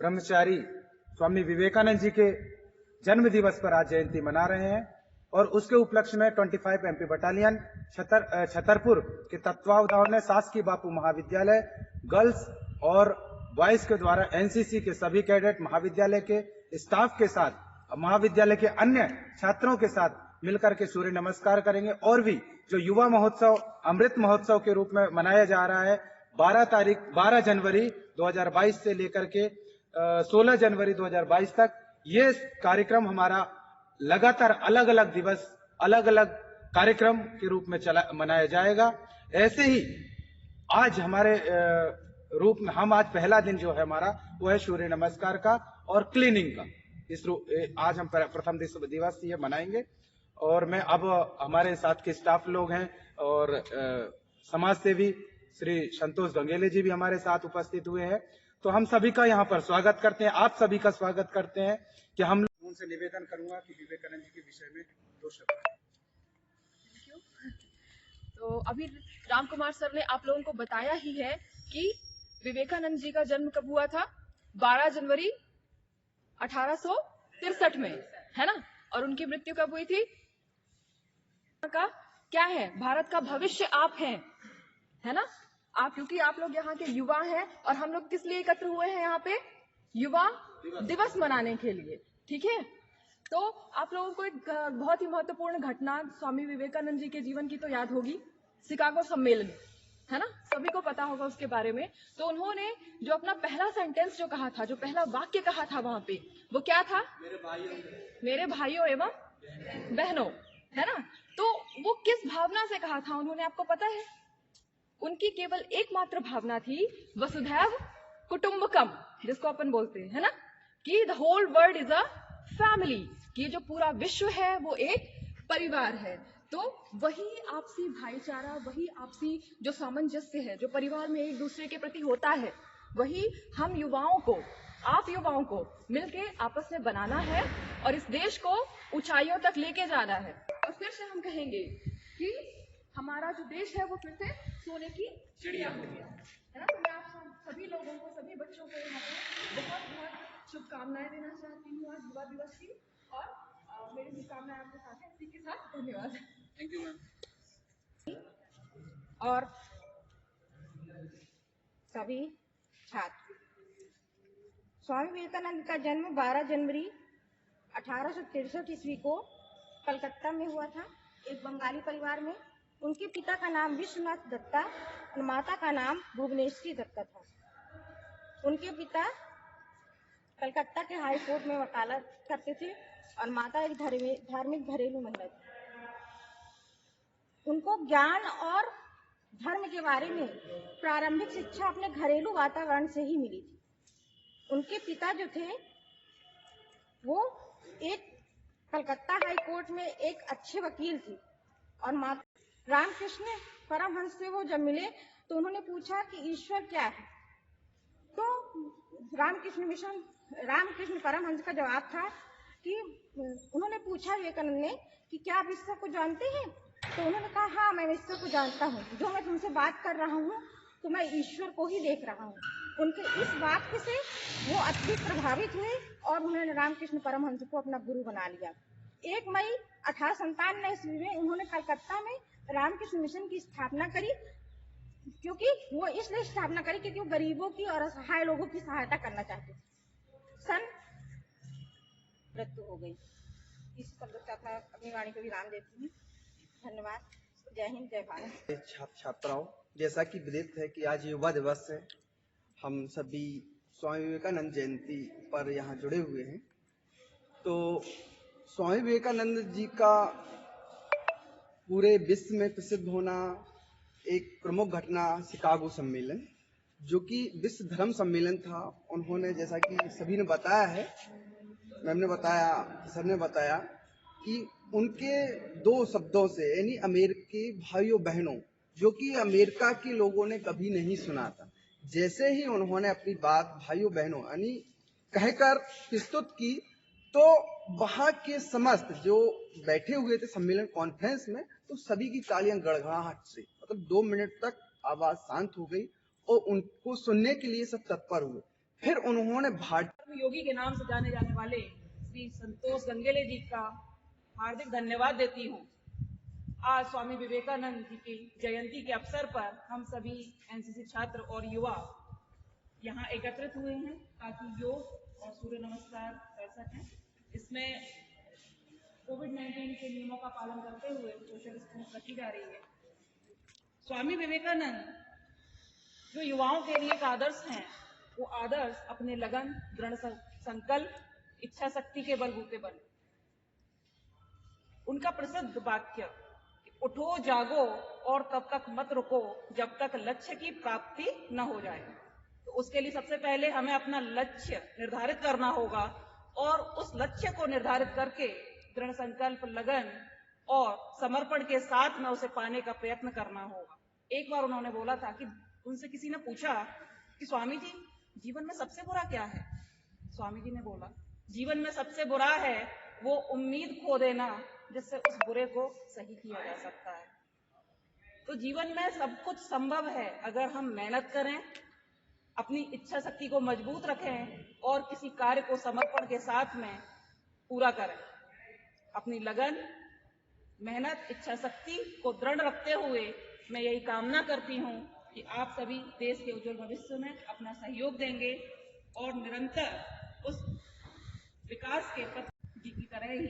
ब्रह्मचारी स्वामी विवेकानंद जी के जन्म दिवस पर आज जयंती मना रहे हैं और उसके उपलक्ष्य में 25 एमपी बटालियन छतरपुर के तत्वावधान में शासकीय बापू महाविद्यालय गर्ल्स और बॉयज के द्वारा एनसीसी के सभी कैडेट महाविद्यालय के स्टाफ के साथ महाविद्यालय के अन्य छात्रों के साथ मिलकर के सूर्य नमस्कार करेंगे। और भी जो युवा महोत्सव अमृत महोत्सव के रूप में मनाया जा रहा है 12 जनवरी 2022 से लेकर के 16 जनवरी 2022 तक, ये कार्यक्रम हमारा लगातार अलग अलग दिवस अलग अलग कार्यक्रम के रूप में मनाया जाएगा। ऐसे ही आज हमारे रूप में हम आज पहला दिन जो है हमारा वो है सूर्य नमस्कार का और क्लीनिंग का। आज हम प्रथम दिवस ये मनाएंगे और मैं अब हमारे साथ के स्टाफ लोग हैं और समाज सेवी श्री संतोष गंगेले जी भी हमारे साथ उपस्थित हुए हैं, तो हम सभी का यहाँ पर स्वागत करते हैं, आप सभी का स्वागत करते हैं कि हम लोग उनसे निवेदन करूंगा कि विवेकानंद जी के विषय में 2 शब्द। तो अभी राम कुमार सर ने आप लोगों को बताया ही है कि विवेकानंद जी का जन्म कब हुआ था, 12 जनवरी 1863 में, है ना, और उनकी मृत्यु कब हुई थी। का क्या है, भारत का भविष्य आप हैं, है ना, आप, क्योंकि आप लोग यहाँ के युवा हैं और हम लोग किस लिए एकत्र हुए हैं यहाँ पे, युवा दिवस मनाने के लिए, ठीक है। तो आप लोगों को एक बहुत ही महत्वपूर्ण घटना स्वामी विवेकानंद जी के जीवन की तो याद होगी, शिकागो सम्मेलन, है ना, सभी को पता होगा उसके बारे में। तो उन्होंने जो अपना पहला सेंटेंस जो कहा था, जो पहला वाक्य कहा था वहां पे, वो क्या था, मेरे भाइयों एवं बहनों, है ना। तो वो किस भावना से कहा था उन्होंने, आपको पता है। उनकी केवल एकमात्र भावना थी वसुधैव कुटुंबकम, जिसको अपन बोलते हैं, है ना, कि the whole world is a family, कि जो पूरा विश्व है वो एक परिवार है। तो वही आपसी भाईचारा, वही आपसी जो सामंजस्य है जो परिवार में एक दूसरे के प्रति होता है, वही हम युवाओं को, आप युवाओं को मिलके आपस में बनाना है और इस देश को ऊंचाइयों तक लेके जाना है। और फिर से हम कहेंगे कि हमारा जो देश है वो फिर से सोने की चिड़िया हो गया, है ना। तो मैं आप सभी लोगों को, सभी बच्चों को यहाँ पे बहुत बहुत शुभकामनाएं देना चाहती हूँ आज युवा दिवस की, और मेरी शुभकामनाएं आपके साथ है। इसी के साथ धन्यवाद। Thank you ma'am. और सभी छात्र, स्वामी विवेकानंद का जन्म 12 जनवरी 1863 ईस्वी को कलकत्ता में हुआ था, एक बंगाली परिवार में। उनके पिता का नाम विश्वनाथ दत्ता और माता का नाम भुवनेश्वरी दत्ता था। उनके पिता कलकत्ता के हाई कोर्ट में वकालत करते थे और माता एक धार्मिक घरेलू महिला थी। उनको ज्ञान और धर्म के बारे में प्रारंभिक शिक्षा अपने घरेलू वातावरण से ही मिली थी। उनके पिता जो थे वो एक कलकत्ता हाई कोर्ट में एक अच्छे वकील थे और माता रामकृष्ण परमहंस से वो जब मिले तो उन्होंने पूछा कि ईश्वर क्या है। तो रामकृष्ण परमहंस का जवाब था कि उन्होंने पूछा विवेकानंद ने कि क्या आप ईश्वर को जानते हैं। तो उन्होंने कहा हाँ, मैं ईश्वर को जानता हूँ, जो मैं तुमसे बात कर रहा हूँ तो मैं ईश्वर को ही देख रहा हूँ। उनके इस वाक्य से वो अत्यधिक प्रभावित हुए और उन्होंने रामकृष्ण परमहंस को अपना गुरु बना लिया। 1 मई 1897 ईस्वी में उन्होंने कलकत्ता में रामकृष्ण मिशन की स्थापना करी, क्योंकि वो इसलिए स्थापना करी क्योंकि वो गरीबों की और असहाय लोगों की सहायता करना चाहते थे। मृत्यु हो गई। इस शब्द के साथ मैं अपनी वाणी को विराम देती हूँ। धन्यवाद। जय हिंद, जय भारत। छात्र छात्राओं, जैसा कि विदित है कि आज युवा दिवस है, हम सभी स्वामी विवेकानंद जयंती पर यहाँ जुड़े हुए हैं। तो स्वामी विवेकानंद जी का पूरे विश्व में प्रसिद्ध होना एक प्रमुख घटना शिकागो सम्मेलन, जो कि विश्व धर्म सम्मेलन था। उन्होंने, जैसा कि सभी ने बताया है, मैम ने बताया, सर ने बताया कि उनके 2 शब्दों से, यानी अमेरिकी भाइयों बहनों, जो कि अमेरिका के लोगों ने कभी नहीं सुना था, जैसे ही उन्होंने अपनी बात भाइयों बहनों यानी कहकर प्रस्तुत की, तो वहां के समस्त जो बैठे हुए थे सम्मेलन कॉन्फ्रेंस में, तो सभी की तालियां गड़गड़ाहट से, मतलब 2 मिनट तक आवाज शांत हो गई और उनको सुनने के लिए सब तत्पर हुए। फिर उन्होंने भारतीय योगी के नाम से जाने जाने वाले श्री संतोष गंगेले जी का हार्दिक धन्यवाद देती हूँ। आज स्वामी विवेकानंद जी की जयंती के अवसर पर हम सभी एनसीसी छात्र और युवा यहाँ एकत्रित हुए हैं ताकि योग और सूर्य नमस्कार कर सकें। इसमें कोविड-19 के नियमों का पालन करते हुए सोशल डिस्टेंस रखी जा रही है। स्वामी विवेकानंद जो युवाओं के लिए एक आदर्श हैं, वो आदर्श अपने लगन, दृढ़ संकल्प, इच्छा शक्ति के बलबूते बने। उनका प्रसिद्ध वाक्य उठो जागो और तब तक मत रुको जब तक लक्ष्य की प्राप्ति न हो जाए। तो उसके लिए सबसे पहले हमें अपना लक्ष्य निर्धारित करना होगा और उस लक्ष्य को निर्धारित करके दृढ़ संकल्प, लगन और समर्पण के साथ में उसे पाने का प्रयत्न करना होगा। एक बार उन्होंने बोला था कि उनसे किसी ने पूछा कि स्वामी जी, जीवन में सबसे बुरा क्या है? स्वामी जी ने बोला, जीवन में सबसे बुरा है वो उम्मीद खो देना जिससे उस बुरे को सही किया जा सकता है। तो जीवन में सब कुछ संभव है अगर हम मेहनत करें, अपनी इच्छा शक्ति को मजबूत रखें और किसी कार्य को समर्पण के साथ में पूरा करें। अपनी लगन, मेहनत, इच्छा शक्ति को दृढ़ रखते हुए मैं यही कामना करती हूँ कि आप सभी देश के उज्जवल भविष्य में अपना सहयोग देंगे और निरंतर उस विकास के पथ जी की तरह ही